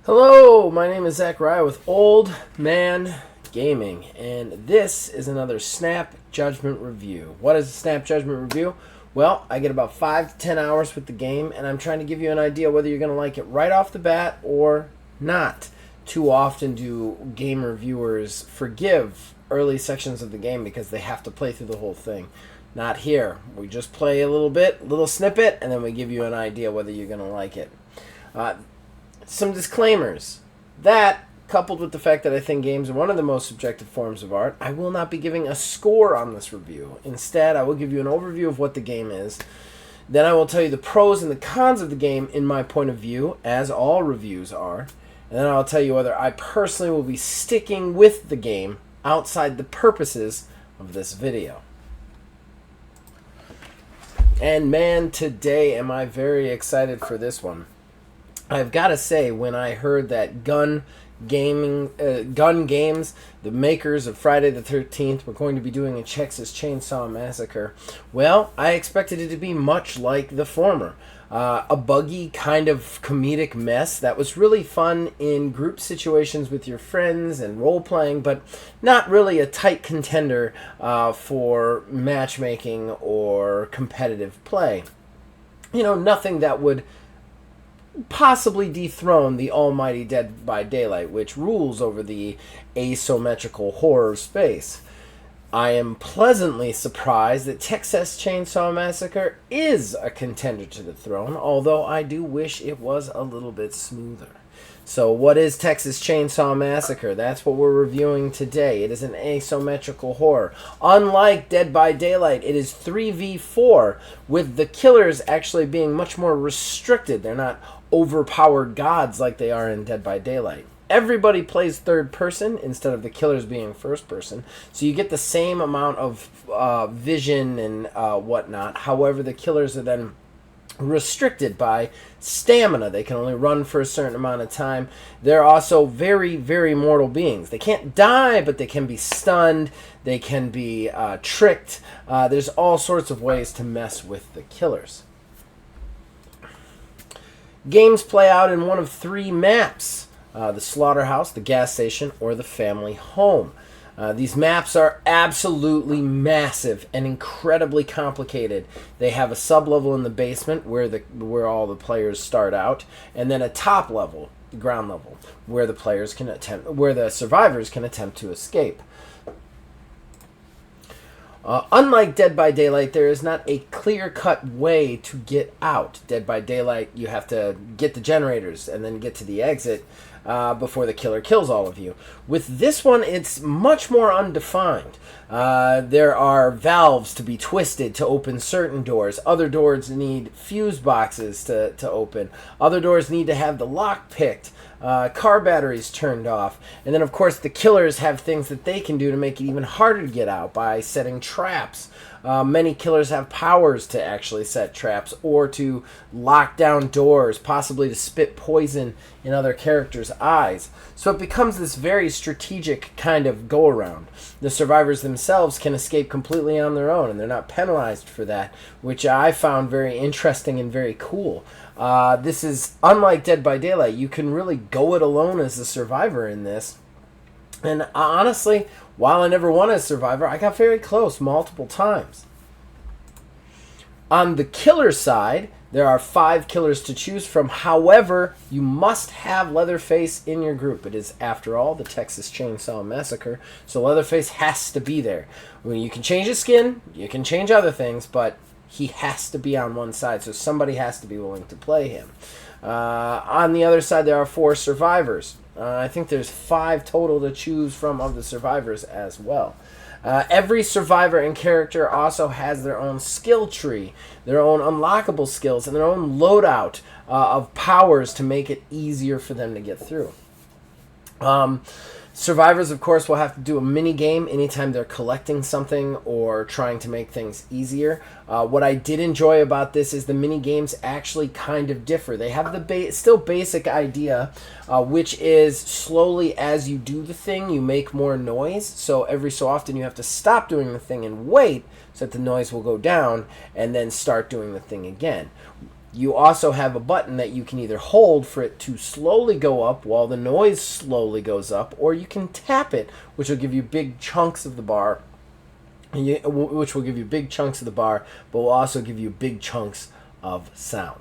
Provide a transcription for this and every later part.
Hello, my name is Zachariah with Old Man Gaming, and this is another Snap Judgment review. What is a Snap Judgment review? Well, I get about 5 to 10 hours with the game, and I'm trying to give you an idea whether you're going to like it right off the bat or not. Too often do game reviewers forgive early sections of the game because they have to play through the whole thing. Not here. We just play a little bit, little snippet, and then we give you an idea whether you're going to like it. Some disclaimers. That, coupled with the fact that I think games are one of the most subjective forms of art, I will not be giving a score on this review. Instead, I will give you an overview of what the game is. Then I will tell you the pros and the cons of the game in my point of view, as all reviews are. And then I'll tell you whether I personally will be sticking with the game outside the purposes of this video. And man, today am I very excited for this one. I've got to say, when I heard that Gun Games, the makers of Friday the 13th, were going to be doing a Texas Chainsaw Massacre, well, I expected it to be much like the former. A buggy kind of comedic mess that was really fun in group situations with your friends and role-playing, but not really a tight contender for matchmaking or competitive play. You know, nothing that would possibly dethrone the almighty Dead by Daylight, which rules over the asymmetrical horror space. I am pleasantly surprised that Texas Chainsaw Massacre is a contender to the throne, although I do wish it was a little bit smoother. So what is Texas Chainsaw Massacre? That's what we're reviewing today. It is an asymmetrical horror. Unlike Dead by Daylight, it is 3v4, with the killers actually being much more restricted. They're not overpowered gods like they are in Dead by Daylight. Everybody plays third person instead of the killers being first person, so you get the same amount of vision and whatnot. However, the killers are then restricted by stamina. They can only run for a certain amount of time. They're also very, very mortal beings. They can't die, but they can be stunned. They can be tricked. There's all sorts of ways to mess with the killers. Games play out in one of three maps: the slaughterhouse, the gas station, or the family home. These maps are absolutely massive and incredibly complicated. They have a sub-level in the basement where all the players start out, and then a top level, the ground level, where the survivors can attempt to escape. Unlike Dead by Daylight, there is not a clear-cut way to get out. Dead by Daylight, you have to get the generators and then get to the exit before the killer kills all of you. With this one, it's much more undefined. There are valves to be twisted to open certain doors. Other doors need fuse boxes to open. Other doors need to have the lock picked. Car batteries turned off. And then, of course, the killers have things that they can do to make it even harder to get out by setting traps. Many killers have powers to actually set traps or to lock down doors, possibly to spit poison in other characters' eyes. So it becomes this very strategic kind of go-around. The survivors themselves can escape completely on their own, and they're not penalized for that, which I found very interesting and very cool. This is unlike Dead by Daylight. You can really go it alone as a survivor in this. And honestly, while I never won as a survivor, I got very close multiple times. On the killer side, there are 5 killers to choose from. However, you must have Leatherface in your group. It is, after all, the Texas Chainsaw Massacre, so Leatherface has to be there. I mean, you can change his skin, you can change other things, but he has to be on one side, so somebody has to be willing to play him. On the other side, there are 4 survivors. I think there's 5 total to choose from of the survivors as well. Every survivor and character also has their own skill tree, their own unlockable skills, and their own loadout of powers to make it easier for them to get through. Survivors, of course, will have to do a mini-game anytime they're collecting something or trying to make things easier. What I did enjoy about this is the mini-games actually kind of differ. They have the still basic idea, which is slowly as you do the thing, you make more noise. So every so often you have to stop doing the thing and wait so that the noise will go down and then start doing the thing again. You also have a button that you can either hold for it to slowly go up while the noise slowly goes up, or you can tap it, which will give you big chunks of the bar, which will give you big chunks of the bar, but will also give you big chunks of sound.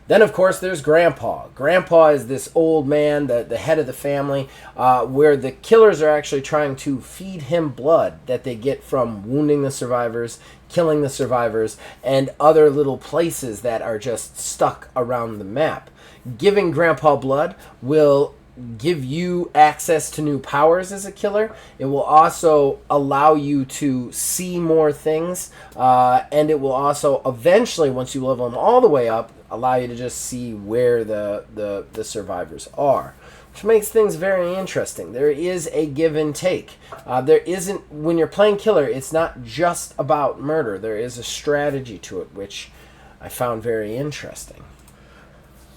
Then, of course, there's Grandpa. Grandpa is this old man, the head of the family, where the killers are actually trying to feed him blood that they get from wounding the survivors, killing the survivors, and other little places that are just stuck around the map. Giving Grandpa blood will give you access to new powers as a killer. It will also allow you to see more things, and it will also eventually, once you level them all the way up, allow you to just see where the survivors are, which makes things very interesting. There is a give and take. There isn't, when you're playing killer, it's not just about murder. There is a strategy to it, which I found very interesting.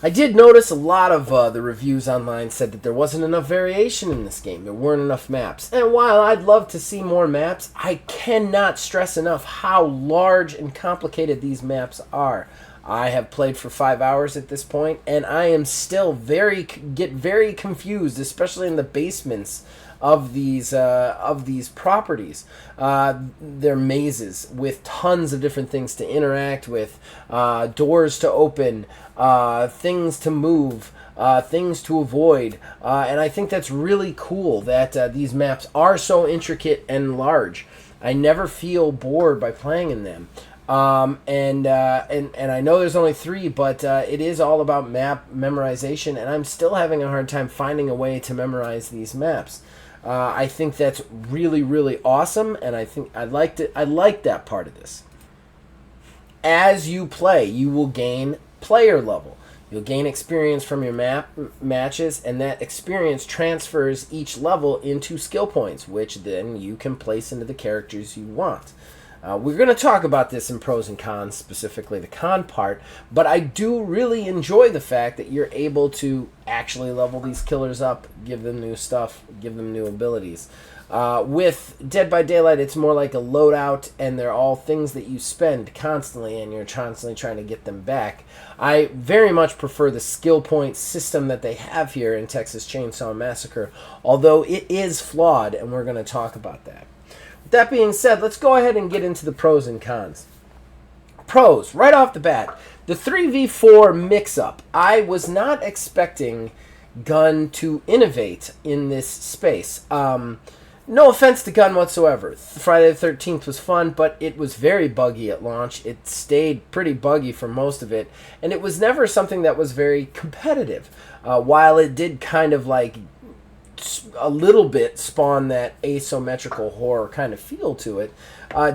I did notice a lot of the reviews online said that there wasn't enough variation in this game. There weren't enough maps. And while I'd love to see more maps, I cannot stress enough how large and complicated these maps are. I have played for 5 hours at this point, and I am still get very confused, especially in the basements of these properties. They're mazes with tons of different things to interact with, doors to open, things to move, things to avoid, and I think that's really cool that these maps are so intricate and large. I never feel bored by playing in them. And I know there's only 3, but it is all about map memorization, and I'm still having a hard time finding a way to memorize these maps. I think that's really, really awesome, and I think I like that part of this. As you play, you will gain player level. You'll gain experience from your matches, and that experience transfers each level into skill points, which then you can place into the characters you want. We're going to talk about this in pros and cons, specifically the con part, but I do really enjoy the fact that you're able to actually level these killers up, give them new stuff, give them new abilities. With Dead by Daylight, it's more like a loadout, and they're all things that you spend constantly, and you're constantly trying to get them back. I very much prefer the skill point system that they have here in Texas Chainsaw Massacre, although it is flawed, and we're going to talk about that. That being said, let's go ahead and get into the pros and cons. Pros, right off the bat, the 3v4 mix-up. I was not expecting Gun to innovate in this space. No offense to Gun whatsoever. Friday the 13th was fun, but it was very buggy at launch. It stayed pretty buggy for most of it, and it was never something that was very competitive. While it did kind of like a little bit spawn that asymmetrical horror kind of feel to it,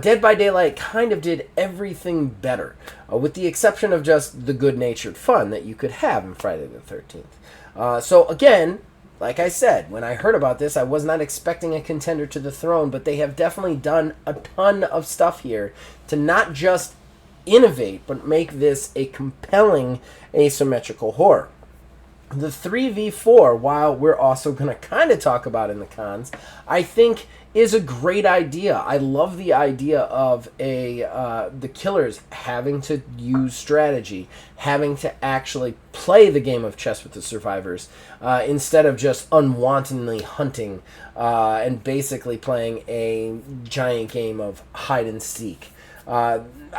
Dead by Daylight kind of did everything better, with the exception of just the good-natured fun that you could have in Friday the 13th. So again, like I said, when I heard about this, I was not expecting a contender to the throne, but they have definitely done a ton of stuff here to not just innovate, but make this a compelling asymmetrical horror. The 3v4, while we're also going to kind of talk about in the cons, I think is a great idea. I love the idea of the killers having to use strategy, having to actually play the game of chess with the survivors, instead of just unwantonly hunting and basically playing a giant game of hide and seek.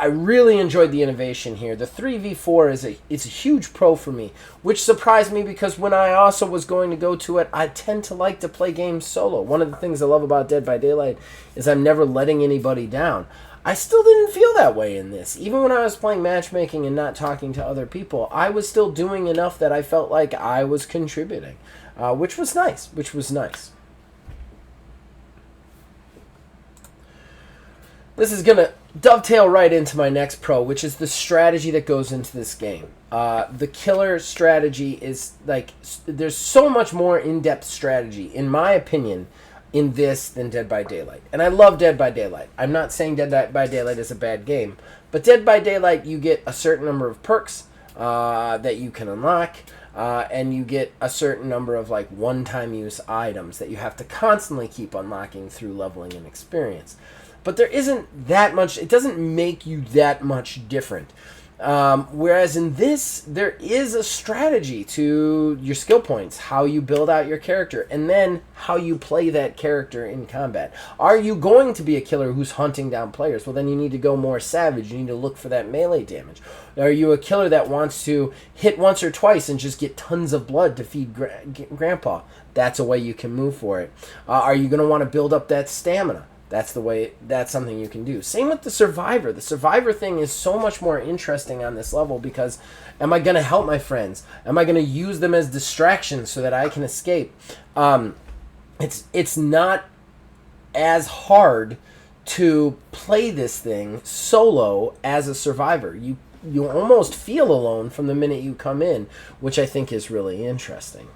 I really enjoyed the innovation here. The 3v4 is a huge pro for me, which surprised me because when I also was going to go to it, I tend to like to play games solo. One of the things I love about Dead by Daylight is I'm never letting anybody down. I still didn't feel that way in this. Even when I was playing matchmaking and not talking to other people, I was still doing enough that I felt like I was contributing, which was nice. This is going to dovetail right into my next pro, which is the strategy that goes into this game. The killer strategy is like, there's so much more in-depth strategy, in my opinion, in this than Dead by Daylight. And I love Dead by Daylight. I'm not saying Dead by Daylight is a bad game, but Dead by Daylight, you get a certain number of perks that you can unlock, and you get a certain number of like one-time use items that you have to constantly keep unlocking through leveling and experience. But there isn't that much, it doesn't make you that much different. Whereas in this, there is a strategy to your skill points, how you build out your character, and then how you play that character in combat. Are you going to be a killer who's hunting down players? Well, then you need to go more savage. You need to look for that melee damage. Are you a killer that wants to hit once or twice and just get tons of blood to feed Grandpa? That's a way you can move for it. Are you going to want to build up that stamina? That's the way. That's something you can do. Same with the survivor. The survivor thing is so much more interesting on this level because am I going to help my friends? Am I going to use them as distractions so that I can escape? It's not as hard to play this thing solo as a survivor. You almost feel alone from the minute you come in, which I think is really interesting.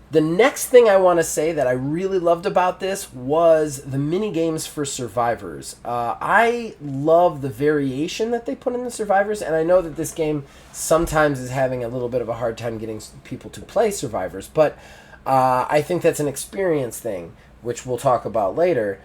The next thing I want to say that I really loved about this was the mini games for survivors. I love the variation that they put in the survivors, and I know that this game sometimes is having a little bit of a hard time getting people to play survivors, but I think that's an experience thing, which we'll talk about later.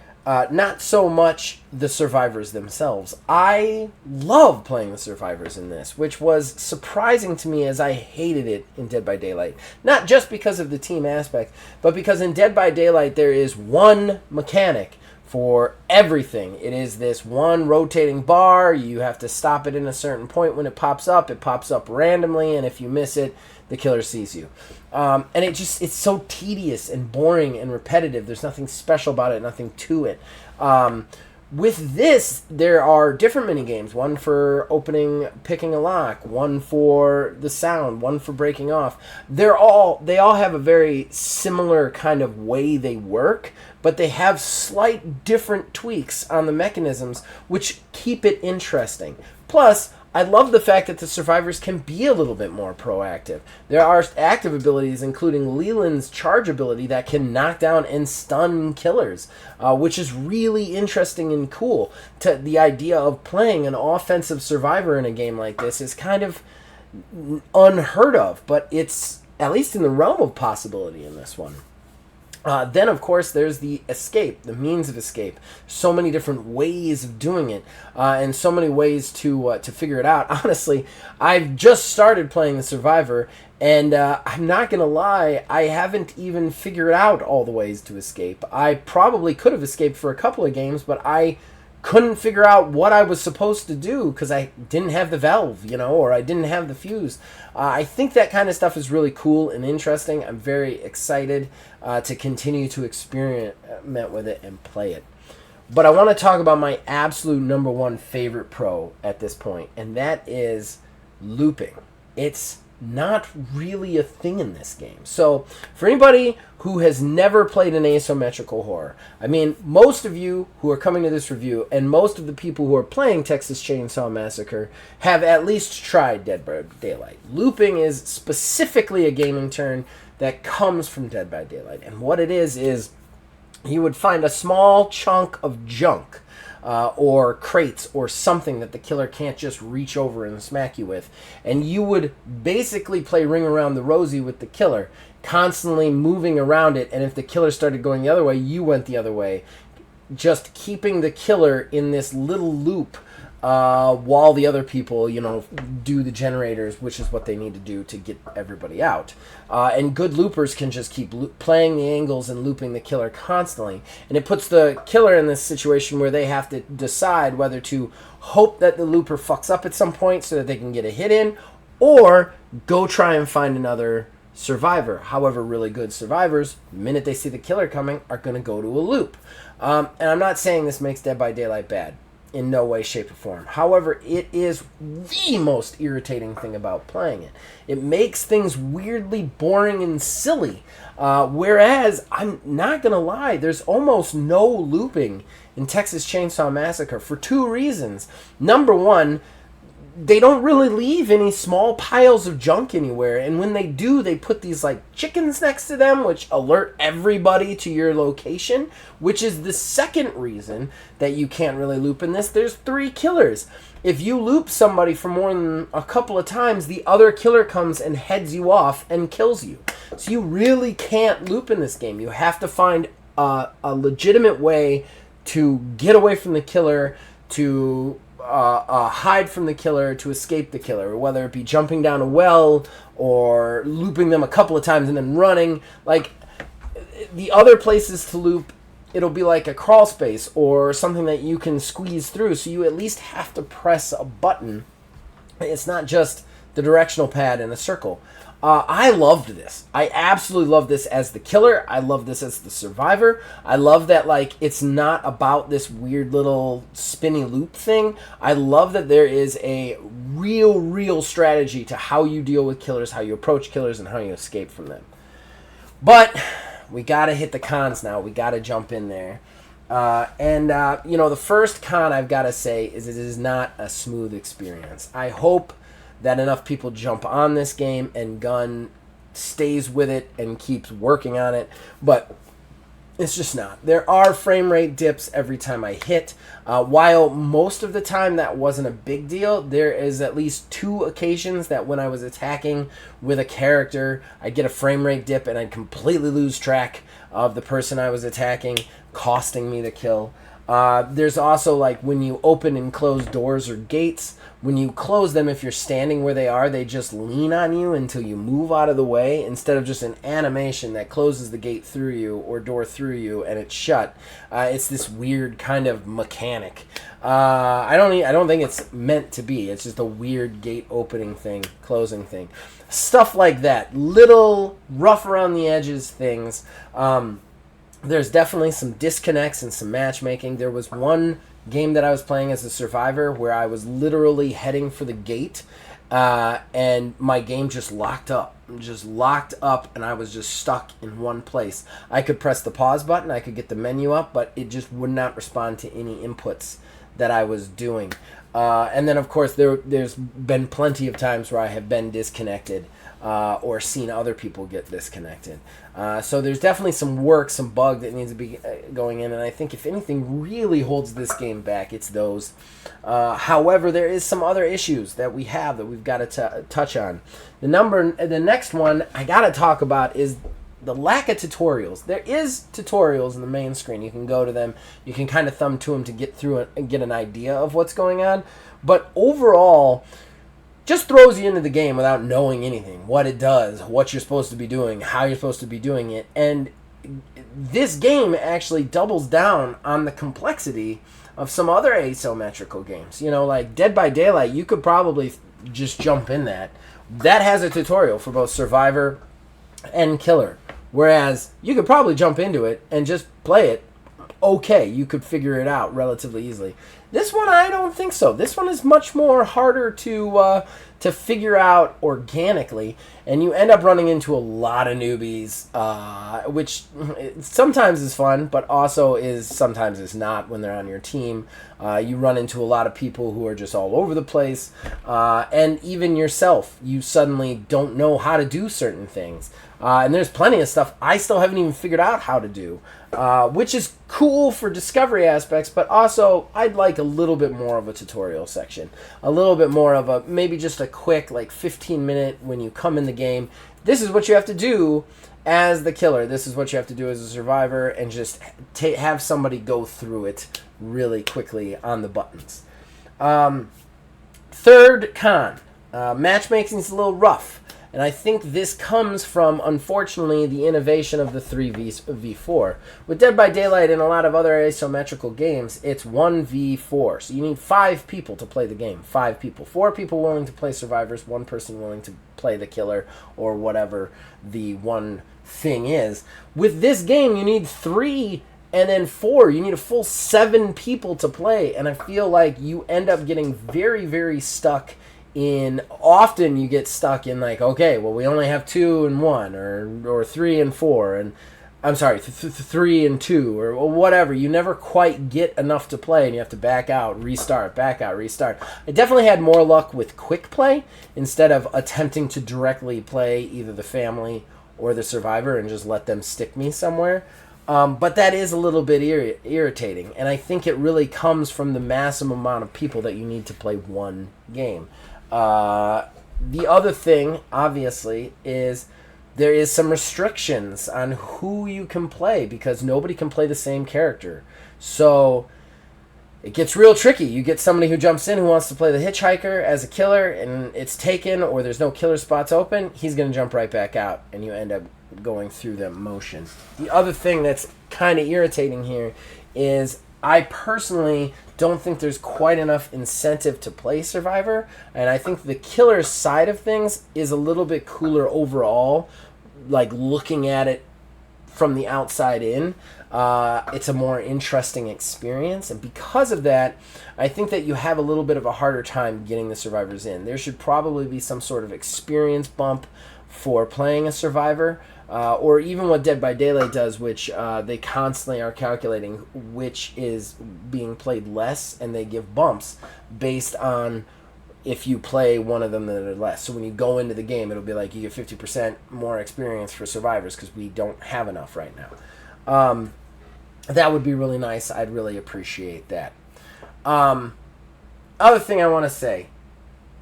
Not so much the survivors themselves. I love playing the survivors in this, which was surprising to me as I hated it in Dead by Daylight. Not just because of the team aspect, but because in Dead by Daylight there is one mechanic for everything. It is this one rotating bar. You have to stop it in a certain point when it pops up. It pops up randomly, and if you miss it, the killer sees you. And it's so tedious and boring and repetitive. There's nothing special about it, nothing to it. With this, there are different mini games. One for opening, picking a lock. One for the sound. One for breaking off. They all have a very similar kind of way they work, but they have slight different tweaks on the mechanisms, which keep it interesting. Plus, I love the fact that the survivors can be a little bit more proactive. There are active abilities, including Leland's charge ability, that can knock down and stun killers, which is really interesting and cool. The idea of playing an offensive survivor in a game like this is kind of unheard of, but it's at least in the realm of possibility in this one. Then, of course, there's the escape, the means of escape. So many different ways of doing it, and so many ways to figure it out. Honestly, I've just started playing the Survivor, and I'm not going to lie, I haven't even figured out all the ways to escape. I probably could have escaped for a couple of games, but I couldn't figure out what I was supposed to do because I didn't have the valve, or I didn't have the fuse. I think that kind of stuff is really cool and interesting. I'm very excited to continue to experiment with it and play it. But I want to talk about my absolute number one favorite pro at this point, and that is looping. It's not really a thing in this game. So for anybody who has never played an asymmetrical horror, I mean, most of you who are coming to this review and most of the people who are playing Texas Chainsaw Massacre have at least tried Dead by Daylight. Looping is specifically a gaming term that comes from Dead by Daylight, and what it is you would find a small chunk of junk or crates or something that the killer can't just reach over and smack you with. And you would basically play Ring Around the Rosie with the killer, constantly moving around it, and if the killer started going the other way, you went the other way, just keeping the killer in this little loop while the other people, do the generators, which is what they need to do to get everybody out. And good loopers can just keep playing the angles and looping the killer constantly. And it puts the killer in this situation where they have to decide whether to hope that the looper fucks up at some point so that they can get a hit in, or go try and find another survivor. However, really good survivors, the minute they see the killer coming, are going to go to a loop. And I'm not saying this makes Dead by Daylight bad. In no way, shape, or form. However, it is the most irritating thing about playing it. It makes things weirdly boring and silly. Whereas, I'm not going to lie, there's almost no looping in Texas Chainsaw Massacre for two reasons. Number one, they don't really leave any small piles of junk anywhere, and when they do, they put these chickens next to them, which alert everybody to your location, which is the second reason that you can't really loop in this. There's 3 killers. If you loop somebody for more than a couple of times, the other killer comes and heads you off and kills you. So you really can't loop in this game. You have to find a legitimate way to get away from the killer, to hide from the killer, to escape the killer, whether it be jumping down a well or looping them a couple of times and then running. Like, the other places to loop, it'll be like a crawl space or something that you can squeeze through, so you at least have to press a button. It's not just the directional pad in a circle. I loved this. I absolutely love this as the killer. I love this as the survivor. I love that, like, it's not about this weird little spinny loop thing. I love that there is a real strategy to how you deal with killers, how you approach killers, and how you escape from them. But we got to hit the cons now. We got to jump in there. The first con I've got to say is it is not a smooth experience. I hope that enough people jump on this game and Gun stays with it and keeps working on it, but it's just not. There are frame rate dips every time I hit. While most of the time that wasn't a big deal, there is at least 2 occasions that when I was attacking with a character, I'd get a frame rate dip and I'd completely lose track of the person I was attacking, costing me the kill. There's also, like, when you open and close doors or gates, when you close them, if you're standing where they are, they just lean on you until you move out of the way, instead of just an animation that closes the gate through you or door through you and it's shut. It's this weird kind of mechanic. I don't think it's meant to be. It's just a weird gate opening thing, closing thing. Stuff like that. Little rough around the edges things. There's definitely some disconnects and some matchmaking. There was one game that I was playing as a survivor where I was literally heading for the gate, and my game just locked up. And I was just stuck in one place. I could press the pause button, I could get the menu up, but it just would not respond to any inputs that I was doing. And then, of course, there's been plenty of times where I have been disconnected or seen other people get disconnected. So there's definitely some bug that needs to be going in, and I think if anything really holds this game back, it's those. However, there is some other issues that we have that we've got to touch on. The next one I got to talk about is the lack of tutorials. There is tutorials in the main screen. You can go to them. You can kind of thumb to them to get through it and get an idea of what's going on. But overall, just throws you into the game without knowing anything, what it does, what you're supposed to be doing, how you're supposed to be doing it. And this game actually doubles down on the complexity of some other asymmetrical games. You know, like Dead by Daylight, you could probably just jump in that. That has a tutorial for both Survivor and Killer. Whereas you could probably jump into it and just play it. Okay, you could figure it out relatively easily. This one, I don't think so. This one is much more harder to figure out organically, and you end up running into a lot of newbies, which sometimes is fun, but also sometimes is not when they're on your team. You run into a lot of people who are just all over the place, and even yourself, you suddenly don't know how to do certain things. And there's plenty of stuff I still haven't even figured out how to do, which is cool for discovery aspects, but also I'd like a little bit more of a tutorial section. A little bit more of maybe just a quick, like, 15-minute when you come in the game. This is what you have to do as the killer. This is what you have to do as a survivor, and just have somebody go through it really quickly on the buttons. Third con, matchmaking is a little rough. And I think this comes from, unfortunately, the innovation of the 3v4. With Dead by Daylight and a lot of other asymmetrical games, it's 1v4. So you need 5 people to play the game. 5 people. 4 people willing to play survivors, 1 person willing to play the killer, or whatever the one thing is. With this game, you need 3 and then 4. You need a full 7 people to play. And I feel like you end up getting very, very stuck often you get stuck in, like, okay, well, we only have 2 and 1, or 3 and 4, and I'm sorry, 3 and 2, or whatever. You never quite get enough to play, and you have to back out, restart, back out, restart. I definitely had more luck with quick play instead of attempting to directly play either the family or the survivor and just let them stick me somewhere. But that is a little bit irritating, and I think it really comes from the massive amount of people that you need to play one game. The other thing, obviously, is there is some restrictions on who you can play, because nobody can play the same character. So it gets real tricky. You get somebody who jumps in who wants to play the hitchhiker as a killer, and it's taken, or there's no killer spots open, he's going to jump right back out, and you end up going through the motion. The other thing that's kind of irritating here is I personally don't think there's quite enough incentive to play Survivor, and I think the killer side of things is a little bit cooler overall, like looking at it from the outside in. It's a more interesting experience, and because of that, I think that you have a little bit of a harder time getting the survivors in. There should probably be some sort of experience bump for playing a survivor, or even what Dead by Daylight does, which they constantly are calculating which is being played less, and they give bumps based on if you play one of them that are less. So when you go into the game, it'll be like you get 50% more experience for survivors because we don't have enough right now. That would be really nice. I'd really appreciate that. Other thing I want to say,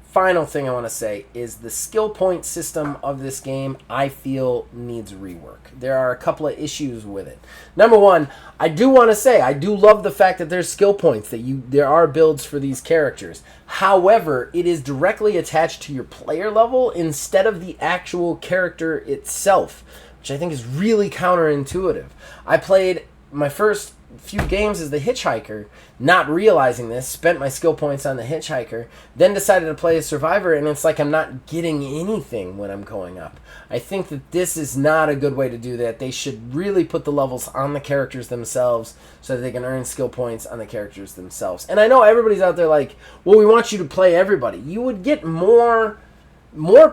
final thing I want to say, is the skill point system of this game, I feel, needs rework. There are a couple of issues with it. Number one, I do want to say, I do love the fact that there's skill points, that there are builds for these characters. However, it is directly attached to your player level instead of the actual character itself, which I think is really counterintuitive. I played my first few games as the hitchhiker, not realizing this, spent my skill points on the hitchhiker, then decided to play a survivor, and it's like I'm not getting anything when I'm going up. I think that this is not a good way to do that. They should really put the levels on the characters themselves so that they can earn skill points on the characters themselves. And I know everybody's out there like, well, we want you to play everybody. You would get more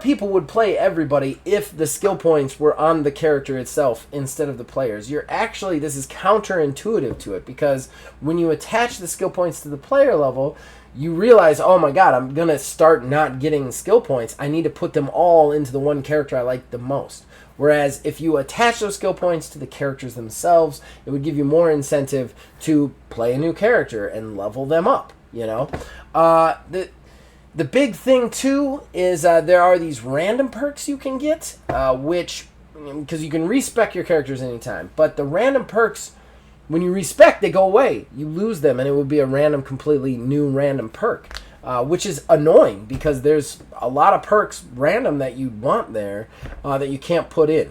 people would play everybody if the skill points were on the character itself instead of the players. This is counterintuitive to it, because when you attach the skill points to the player level, you realize, oh my god, I'm going to start not getting skill points. I need to put them all into the one character I like the most. Whereas if you attach those skill points to the characters themselves, it would give you more incentive to play a new character and level them up, you know? The big thing, too, is there are these random perks you can get, which, because you can respec your characters anytime, but the random perks, when you respec, they go away. You lose them, and it would be a random, completely new random perk, which is annoying, because there's a lot of perks random that you want there that you can't put in.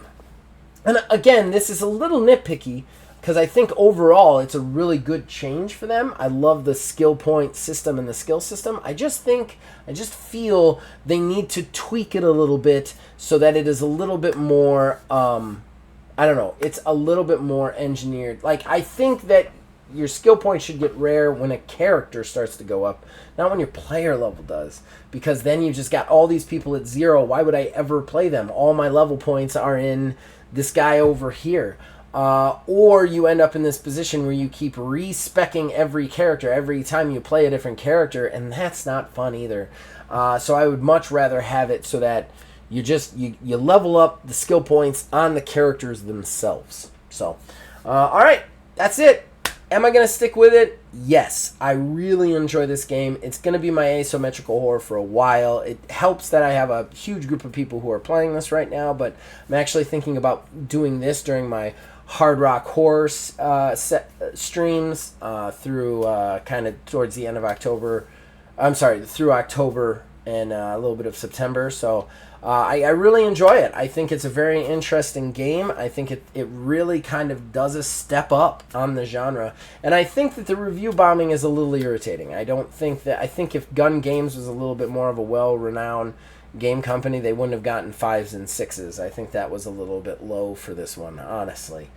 And again, this is a little nitpicky, because I think overall it's a really good change for them. I love the skill point system and the skill system. I just feel they need to tweak it a little bit so that it is a little bit more, it's a little bit more engineered. Like, I think that your skill points should get rare when a character starts to go up, not when your player level does. Because then you just got all these people at 0. Why would I ever play them? All my level points are in this guy over here. Or you end up in this position where you keep re-speccing every character every time you play a different character, and that's not fun either. So I would much rather have it so that you level up the skill points on the characters themselves. So, alright, that's it. Am I going to stick with it? Yes. I really enjoy this game. It's going to be my asymmetrical horror for a while. It helps that I have a huge group of people who are playing this right now, but I'm actually thinking about doing this during my hard rock horror streams through kind of towards the end of October. I'm sorry, through October and a little bit of September. So I really enjoy it. I think it's a very interesting game. I think it really kind of does a step up on the genre. And I think that the review bombing is a little irritating. I think if Gun Games was a little bit more of a well-renowned game company, they wouldn't have gotten 5s and 6s. I think that was a little bit low for this one, honestly.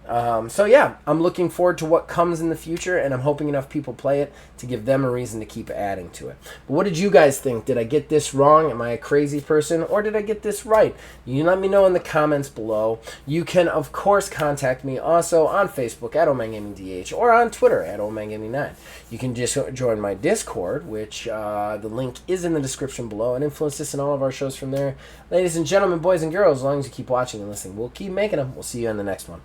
So yeah, I'm looking forward to what comes in the future, and I'm hoping enough people play it to give them a reason to keep adding to it. But what did you guys think? Did I get this wrong? Am I a crazy person? Or did I get this right? You let me know in the comments below. You can, of course, contact me also on Facebook at OmanGamingDH or on Twitter at OmanGaming9. You can just join my Discord, which the link is in the description below, and influence this and all of our shows from there. Ladies and gentlemen, boys and girls, as long as you keep watching and listening, we'll keep making them. We'll see you in the next one.